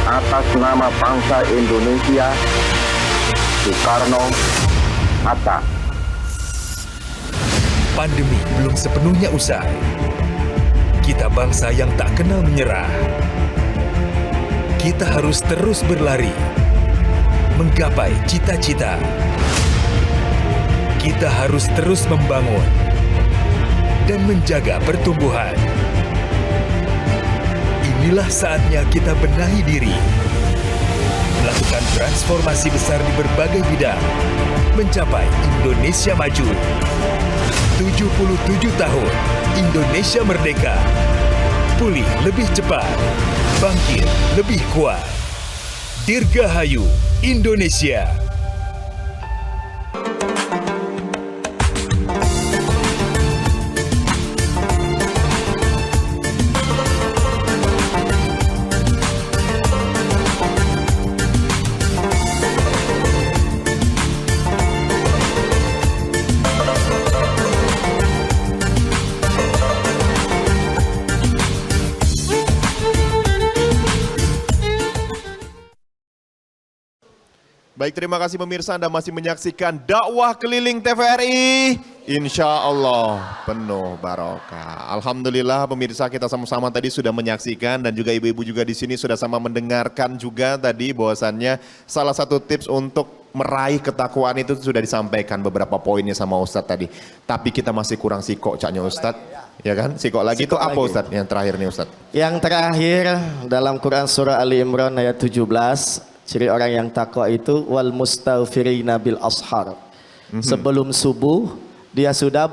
atas nama bangsa Indonesia, Soekarno, Hatta. Pandemi belum sepenuhnya usai. Kita bangsa yang tak kenal menyerah. Kita harus terus berlari, menggapai cita-cita. Kita harus terus membangun dan menjaga pertumbuhan. Inilah saatnya kita benahi diri, melakukan transformasi besar di berbagai bidang, mencapai Indonesia maju. 77 tahun Indonesia merdeka, pulih lebih cepat, bangkit lebih kuat. Dirgahayu Indonesia. Baik, terima kasih pemirsa, Anda masih menyaksikan dakwah keliling TVRI. Insya Allah penuh barokah. Alhamdulillah pemirsa, kita sama-sama tadi sudah menyaksikan dan juga ibu-ibu juga di sini sudah sama mendengarkan juga tadi bahwasannya salah satu tips untuk meraih ketakwaan itu sudah disampaikan beberapa poinnya sama Ustadz tadi. Tapi kita masih kurang sikok caknya Ustadz. Ya kan? Sikok lagi itu apa Ustadz? Yang terakhir nih Ustadz. Yang terakhir dalam Quran surah Ali Imran ayat 17. Ciri orang yang takwa itu wal mustaghfirina bil ashar. Sebelum subuh dia sudah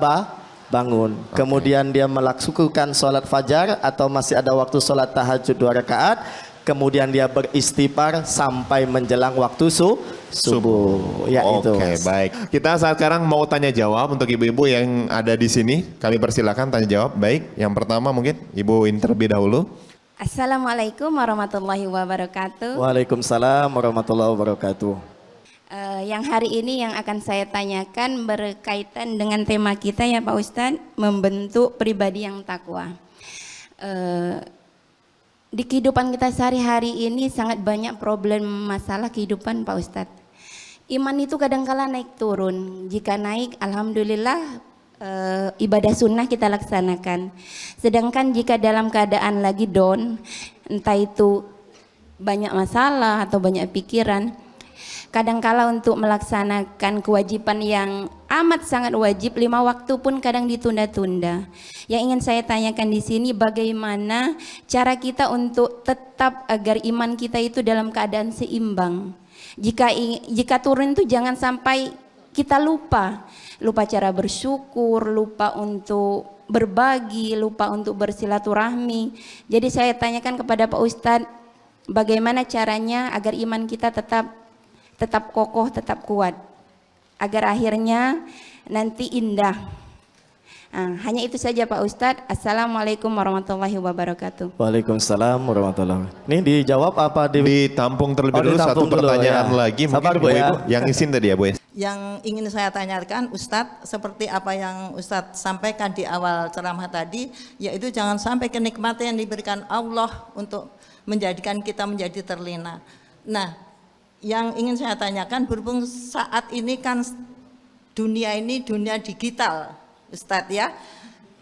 bangun. Kemudian dia melakukan sholat fajar atau masih ada waktu sholat tahajud 2 rakaat. Kemudian dia beristighfar sampai menjelang waktu subuh. Ya itu. Oke, baik. Kita saat sekarang mau tanya jawab untuk ibu-ibu yang ada di sini. Kami persilakan tanya jawab. Baik, yang pertama mungkin Ibu In terlebih dahulu. Assalamualaikum warahmatullahi wabarakatuh. Waalaikumsalam warahmatullahi wabarakatuh. Yang hari ini yang akan saya tanyakan berkaitan dengan tema kita ya Pak Ustadz, membentuk pribadi yang takwa. Di kehidupan kita sehari-hari ini sangat banyak problem masalah kehidupan Pak Ustadz. Iman itu kadang-kala naik turun. Jika naik, alhamdulillah ibadah sunnah kita laksanakan. Sedangkan jika dalam keadaan lagi down, entah itu banyak masalah atau banyak pikiran, kadangkala untuk melaksanakan kewajiban yang amat sangat wajib 5 waktu pun kadang ditunda-tunda. Yang ingin saya tanyakan di sini, bagaimana cara kita untuk tetap agar iman kita itu dalam keadaan seimbang. Jika turun itu jangan sampai kita lupa cara bersyukur, lupa untuk berbagi, lupa untuk bersilaturahmi. Jadi saya tanyakan kepada Pak Ustadz, bagaimana caranya agar iman kita tetap kokoh, tetap kuat, agar akhirnya nanti indah. Hanya itu saja Pak Ustadz. Assalamualaikum warahmatullahi wabarakatuh. Waalaikumsalam warahmatullahi wabarakatuh. Ini dijawab apa ditampung terlebih dulu satu ditampung dulu, pertanyaan ya. lagi Sabar, mungkin Bu, ya. Ibu yang isin tadi ya Bu ya. Yang ingin saya tanyakan Ustadz, seperti apa yang Ustadz sampaikan di awal ceramah tadi, yaitu jangan sampai kenikmatan yang diberikan Allah untuk menjadikan kita menjadi terlena. Nah, yang ingin saya tanyakan, berhubung saat ini kan dunia ini dunia digital, Ustadz ya,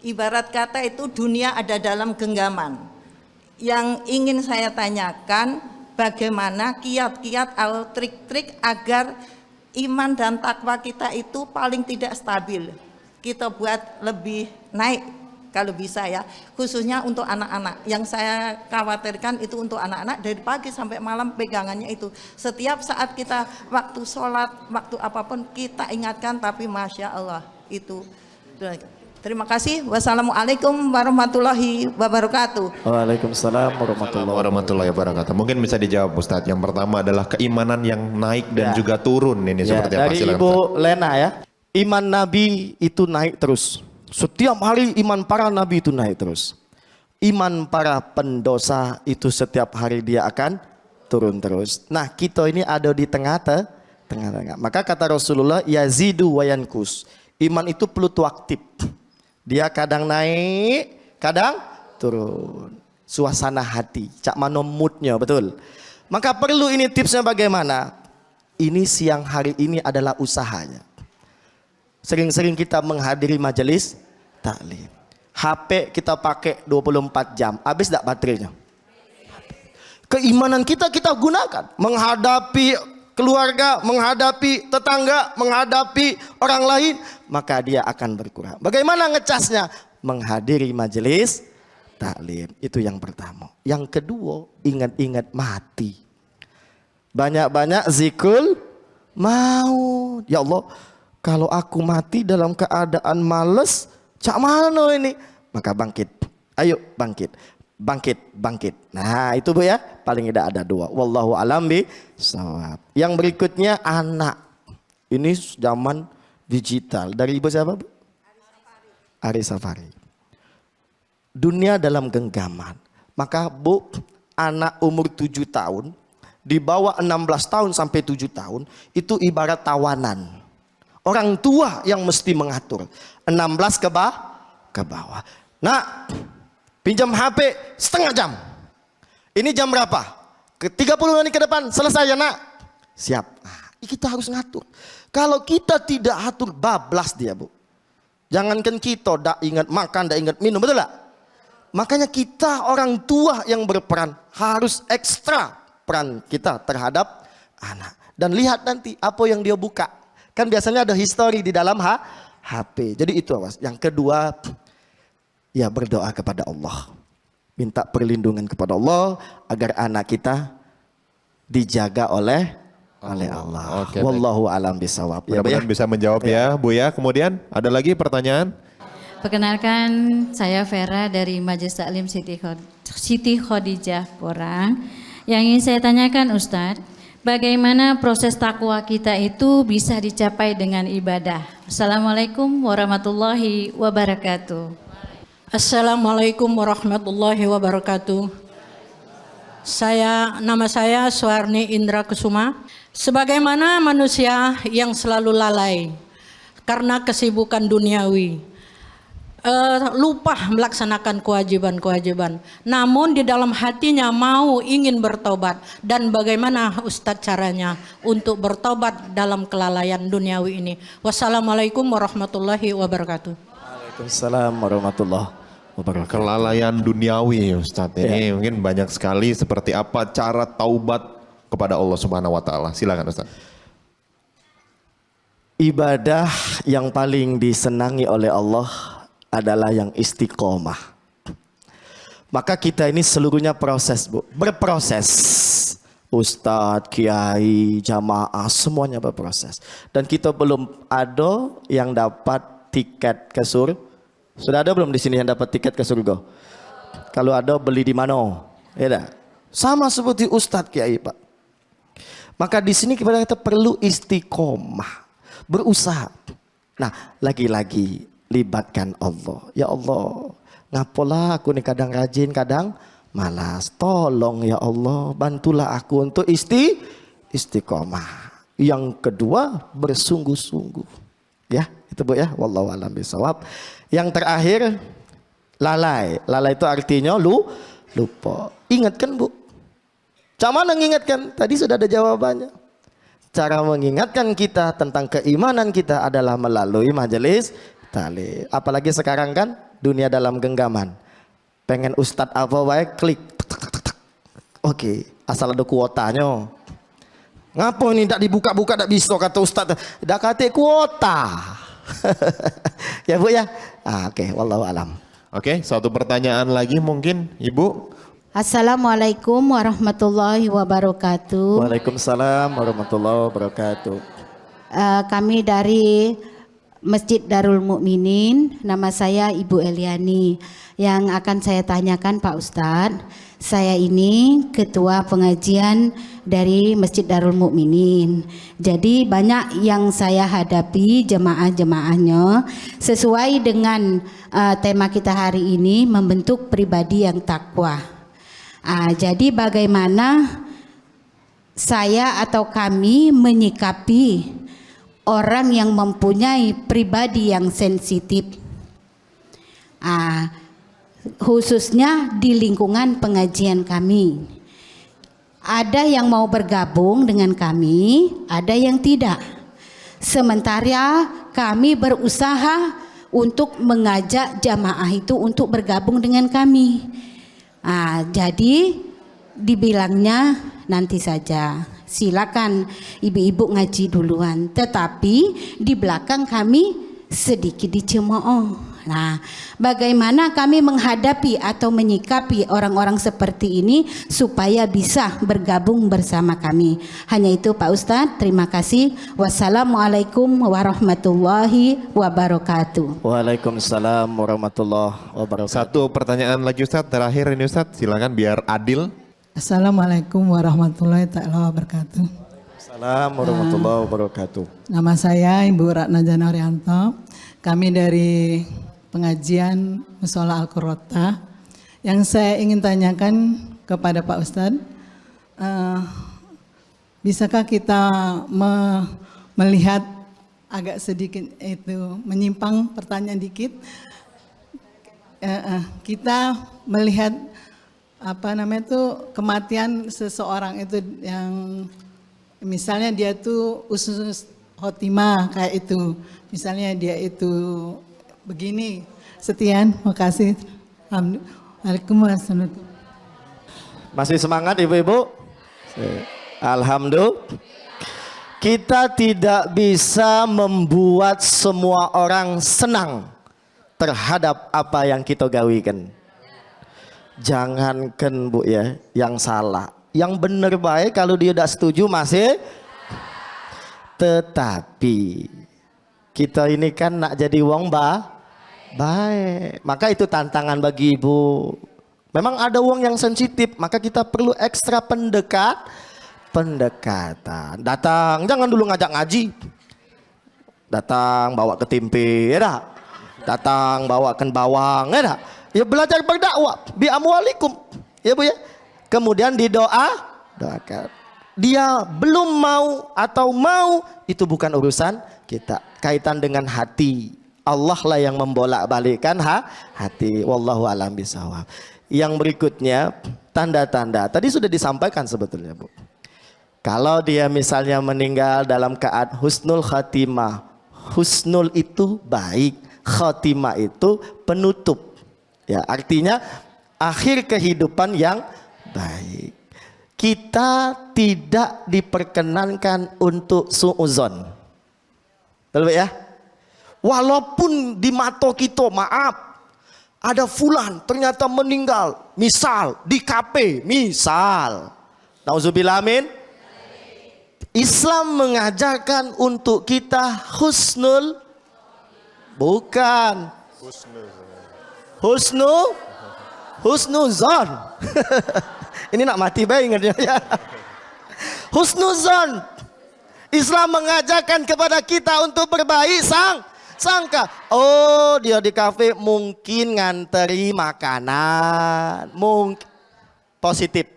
ibarat kata itu dunia ada dalam genggaman. Yang ingin saya tanyakan, bagaimana kiat-kiat atau trik-trik agar iman dan takwa kita itu paling tidak stabil, kita buat lebih naik kalau bisa ya, khususnya untuk anak-anak. Yang saya khawatirkan itu untuk anak-anak dari pagi sampai malam pegangannya itu. Setiap saat kita waktu sholat, waktu apapun kita ingatkan, tapi Masya Allah itu. Terima kasih. Wassalamualaikum warahmatullahi wabarakatuh. Waalaikumsalam warahmatullahi wabarakatuh. Mungkin bisa dijawab Ustadz. Yang pertama adalah keimanan yang naik dan juga turun ini seperti apa? Dari Silakan, Ibu Ustadz. Lena ya. Iman Nabi itu naik terus. Setiap hari iman para Nabi itu naik terus. Iman para pendosa itu setiap hari dia akan turun terus. Nah, kita ini ada di tengah-tengah. Maka kata Rasulullah, yazidu wa yankus. Iman itu fluktuatif. Dia kadang naik, kadang turun. Suasana hati, cak mano moodnya, betul. Maka perlu ini tipsnya bagaimana? Ini siang hari ini adalah usahanya. Sering-sering kita menghadiri majelis taklim. HP kita pakai 24 jam, habis tak baterainya? Keimanan kita gunakan menghadapi keluarga, menghadapi tetangga, menghadapi orang lain, maka dia akan berkurang. Bagaimana ngecasnya? Menghadiri majelis taklim. Itu yang pertama. Yang kedua, ingat-ingat mati. Banyak-banyak zikul maut. Ya Allah, kalau aku mati dalam keadaan males, cak mana ini? Maka bangkit. Ayo bangkit. Bangkit. Nah itu Bu ya, paling tidak ada dua. Wallahu alam bisawab. Yang berikutnya anak. Ini zaman digital. Dari Ibu siapa Bu? Ari Safari. Dunia dalam genggaman. Maka Bu, anak umur 7 tahun, di bawah 16 tahun sampai 7 tahun, itu ibarat tawanan. Orang tua yang mesti mengatur. 16 ke bawah. Nah, pinjam HP setengah jam. Ini jam berapa? Ke 30 menit ke depan selesai ya nak? Siap. Nah, kita harus ngatur. Kalau kita tidak atur, bablas dia Bu. Jangankan kita tak ingat makan, tak ingat minum, betul tak? Makanya kita orang tua yang berperan harus ekstra peran kita terhadap anak. Dan lihat nanti apa yang dia buka. Kan biasanya ada history di dalam HP. Jadi itu awas. Yang kedua, ya berdoa kepada Allah. Minta perlindungan kepada Allah agar anak kita dijaga oleh Allah. Oke, Wallahu alam bisawab. Ya, mudah-mudahan bisa menjawab ya Bu ya. Kemudian ada lagi pertanyaan? Perkenalkan, saya Vera dari Majelis Taklim Siti Khadijah Porang. Yang ingin saya tanyakan Ustadz, bagaimana proses takwa kita itu bisa dicapai dengan ibadah? Assalamualaikum warahmatullahi wabarakatuh. Assalamualaikum warahmatullahi wabarakatuh. Nama saya Suwarni Indra Kusuma. Sebagaimana manusia yang selalu lalai karena kesibukan duniawi, lupa melaksanakan kewajiban-kewajiban. Namun di dalam hatinya mau ingin bertobat. Dan bagaimana Ustadz caranya untuk bertobat dalam kelalaian duniawi ini? Wassalamualaikum warahmatullahi wabarakatuh. Waalaikumsalam warahmatullahi wabarakatuh. Kelalaian duniawi Ustadz ini mungkin banyak sekali. Seperti apa cara taubat kepada Allah Subhanahu wa taala? Silakan Ustadz. Ibadah yang paling disenangi oleh Allah adalah yang istiqomah. Maka kita ini seluruhnya proses Bu, berproses. Ustadz, kiai, jamaah, semuanya berproses. Dan kita belum ada yang dapat tiket ke surga. Sudah ada belum di sini yang dapat tiket ke surga? Kalau ada, beli di mana? Ya dah. Sama seperti Ustadz, kiai Pak. Maka di sini kita perlu istiqomah, berusaha. Nah, lagi-lagi libatkan Allah. Ya Allah, ngapolah aku nih kadang rajin, kadang malas. Tolong ya Allah, bantulah aku untuk istiqomah. Yang kedua, bersungguh-sungguh. Ya, itu Bu ya. Wallahu a'lam bishawab. Yang terakhir, lalai. Lalai itu artinya lupa. Ingatkan Bu. Cara mana mengingatkan? Tadi sudah ada jawabannya. Cara mengingatkan kita tentang keimanan kita adalah melalui majelis taklim. Apalagi sekarang kan dunia dalam genggaman. Pengen ustadz apa baik, klik. Oke, asal ada kuotanya. Ngapa ini tak dibuka-buka tak bisa kata ustadz? Dah kata kuota. Ya Bu ya. Oke, wallahu alam. Oke, satu pertanyaan lagi mungkin Ibu. Assalamualaikum warahmatullahi wabarakatuh. Waalaikumsalam warahmatullahi wabarakatuh. Kami dari Masjid Darul Mukminin, nama saya Ibu Eliani. Yang akan saya tanyakan Pak Ustadz, saya ini ketua pengajian dari Masjid Darul Mukminin. Jadi banyak yang saya hadapi jemaah-jemaahnya sesuai dengan tema kita hari ini, membentuk pribadi yang takwa. Jadi bagaimana saya atau kami menyikapi orang yang mempunyai pribadi yang sensitif, khususnya di lingkungan pengajian kami. Ada yang mau bergabung dengan kami, ada yang tidak. Sementara kami berusaha untuk mengajak jamaah itu untuk bergabung dengan kami. Jadi dibilangnya nanti saja, silakan ibu-ibu ngaji duluan. Tetapi di belakang kami sedikit dicemooh. Nah, bagaimana kami menghadapi atau menyikapi orang-orang seperti ini supaya bisa bergabung bersama kami? Hanya itu Pak Ustadz, terima kasih. Wassalamualaikum warahmatullahi wabarakatuh. Waalaikumsalam warahmatullahi wabarakatuh. Satu pertanyaan lagi Ustadz, terakhir ini Ustadz, silakan biar adil. Assalamualaikum warahmatullahi wabarakatuh. Assalamualaikum warahmatullahi wabarakatuh. Nama saya Ibu Ratna Janaryanto. Kami dari pengajian Mushola Al-Qurrota. Yang saya ingin tanyakan kepada Pak Ustadz, bisakah kita melihat agak sedikit itu menyimpang pertanyaan dikit? Kita melihat kematian seseorang itu yang misalnya dia tuh usus khotimah kayak itu, misalnya dia itu begini. Sekian, makasih. Waalaikumsalam. Masih semangat ibu-ibu? Alhamdulillah. Kita tidak bisa membuat semua orang senang terhadap apa yang kita gawikan. Jangankan Bu ya, yang salah. Yang benar baik kalau dia tidak setuju masih. Tetapi kita ini kan nak jadi wong baik. Maka itu tantangan bagi ibu. Memang ada wong yang sensitif, maka kita perlu ekstra pendekatan. Datang, jangan dulu ngajak ngaji. Datang bawa ke tempe, ya dah. Datang bawakan bawang, ya dah. Ya belajar berdakwah bi amwalikum, ya Bu ya. Kemudian doakan. Dia belum mau atau mau, itu bukan urusan kita. Kaitan dengan hati. Allah lah yang membolak-balikkan hati. Wallahu a'lam bishawab. Yang berikutnya, tanda-tanda. Tadi sudah disampaikan sebetulnya Bu. Kalau dia misalnya meninggal dalam keadaan husnul khatimah. Husnul itu baik, khatimah itu penutup. Ya, artinya akhir kehidupan yang baik. Kita tidak diperkenankan untuk suudzon. Betul ya? Walaupun di mata kita, maaf, ada fulan ternyata meninggal, misal di KP, misal. Nauzubillah amin. Islam mengajarkan untuk kita husnul, bukan husnuzon. Ini nak mati baik ingatnya ya. Husnuzon. Islam mengajarkan kepada kita untuk berbaik sangka, oh dia di kafe mungkin nganteri makanan. Mungkin positif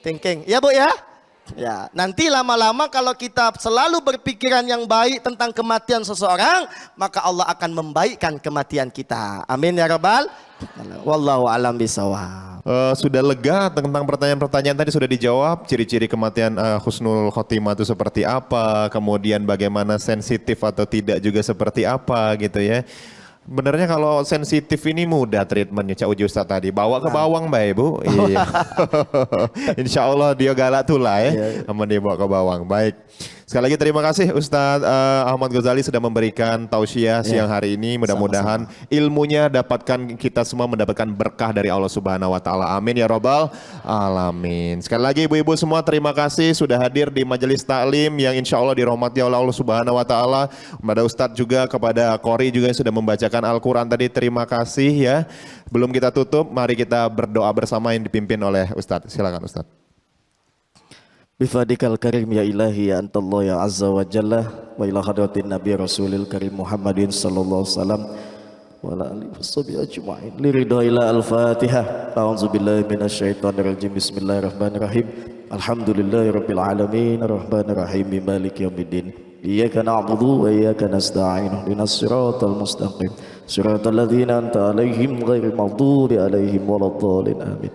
thinking. Ya Bu ya? Ya, nanti lama-lama kalau kita selalu berpikiran yang baik tentang kematian seseorang, maka Allah akan membaikkan kematian kita. Amin ya rabbal. Wallahu alam bisawab. Sudah lega tentang pertanyaan-pertanyaan tadi sudah dijawab. Ciri-ciri kematian husnul khotimah itu seperti apa, kemudian bagaimana sensitif atau tidak juga seperti apa gitu ya. Sebenarnya kalau sensitif ini mudah treatmentnya, Cak Uji Ustaz tadi. Bawa ke bawang baik Bu. Iya. Insya Allah dia galak tulah ya. Sama dia bawa ke bawang. Baik. Sekali lagi terima kasih Ustadz Ahmad Ghazali sudah memberikan tausiah siang hari ini. Mudah-mudahan ilmunya dapatkan kita semua mendapatkan berkah dari Allah Subhanahu wa taala. Amin ya robbal alamin. Sekali lagi ibu-ibu semua terima kasih sudah hadir di majelis taklim yang insya Allah dirahmati oleh Allah Subhanahu wa taala. Kepada Ustadz juga, kepada Qori juga yang sudah membacakan Al-Quran tadi, terima kasih ya. Belum kita tutup, mari kita berdoa bersama yang dipimpin oleh Ustadz. Silakan Ustadz. Bifadikal karim ya ilahi ya antallah ya azza wa jalla wa ila hadratin nabi rasulil karim Muhammadin sallallahu alaihi wasallam wa ala alihi washabihi ajma'in liridha ila al-fatihah a'udzu billahi minasyaitonir rajim bismillahirrahmanirrahim alhamdulillahi rabbil alamin arrahmanir rahim maliki yaumiddin iyyaka na'budu wa iyyaka nasta'in ihdinas siratal mustaqim siratal ladzina an'amta 'alaihim ghairil maghdubi 'alaihim waladdallin amin.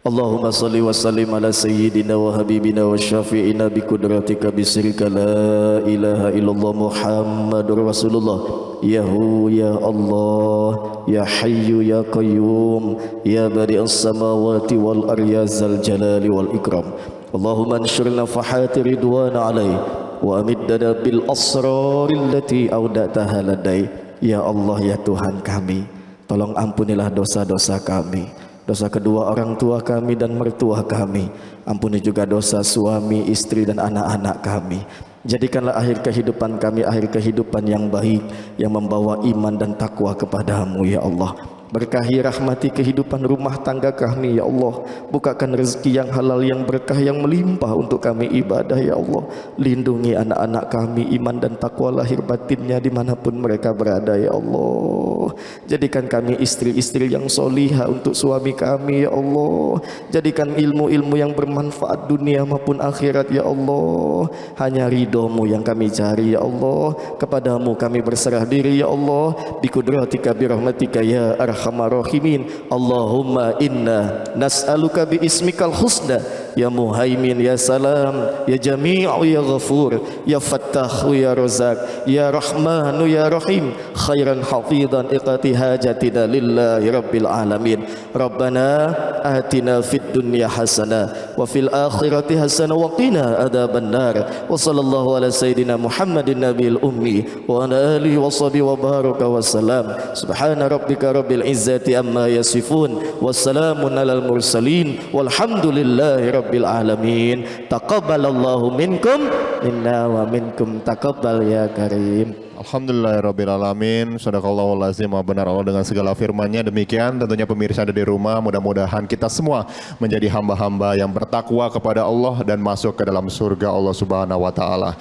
Allahumma salli wa sallim ala sayyidina wa habibina wa syafi'ina bi kudratika bisirka la ilaha illallah Muhammadur Rasulullah. Yahu ya Allah, ya Hayyu ya Qayyum, ya Badi'as samawati wal ardi ya Zal jalali wal ikram. Allahumma anshur nafahati ridwana alaihi wa amiddana bil asraril lati audataha ladai. Ya Allah ya Tuhan kami, tolong ampunilah dosa-dosa kami, dosa kedua orang tua kami dan mertua kami. Ampuni juga dosa suami, istri dan anak-anak kami. Jadikanlah akhir kehidupan kami akhir kehidupan yang baik, yang membawa iman dan takwa kepadamu ya Allah. Berkahi rahmati kehidupan rumah tangga kami ya Allah. Bukakan rezeki yang halal, yang berkah, yang melimpah untuk kami ibadah ya Allah. Lindungi anak-anak kami, iman dan takwa lahir batinnya dimanapun mereka berada ya Allah. Jadikan kami istri-istri yang solihah untuk suami kami ya Allah. Jadikan ilmu-ilmu yang bermanfaat dunia maupun akhirat ya Allah. Hanya ridho-Mu yang kami cari ya Allah. Kepadamu kami berserah diri ya Allah. Bikudratika birahmatika ya arhamar rahimin. Allahumma inna nas'aluka bi ismikal husna ya muhaimin ya salam ya jami'u ya ghafur ya fattahu ya razak ya rahmanu ya rahim khairan hafidhan iqati hajatina lillahi rabbil alamin. Rabbana atina fid dunya hasanah wa fil akhirati hasanah wa qina adzaban nar. Wa sallallahu ala sayyidina Muhammadin nabiyil ummi wa ala alihi wa sahbihi wa baraka wa salam. Subhana rabbika rabbil izzati amma yasifun wa salamun alal mursalin walhamdulillahi rabbil alamin. Taqabbalallahu minkum minna wa minkum taqabbal ya karim. Alhamdulillahirabbil alamin. Shadaqallahul azim. Benar Allah dengan segala firman-Nya. Demikian tentunya pemirsa ada di rumah, mudah-mudahan kita semua menjadi hamba-hamba yang bertakwa kepada Allah dan masuk ke dalam surga Allah Subhanahu wa taala.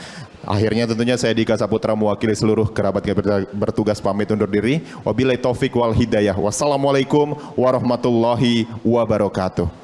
Akhirnya tentunya saya Dika Saputra mewakili seluruh kerabat yang bertugas pamit undur diri. Wabillahi taufik wal hidayah. Wassalamualaikum warahmatullahi wabarakatuh.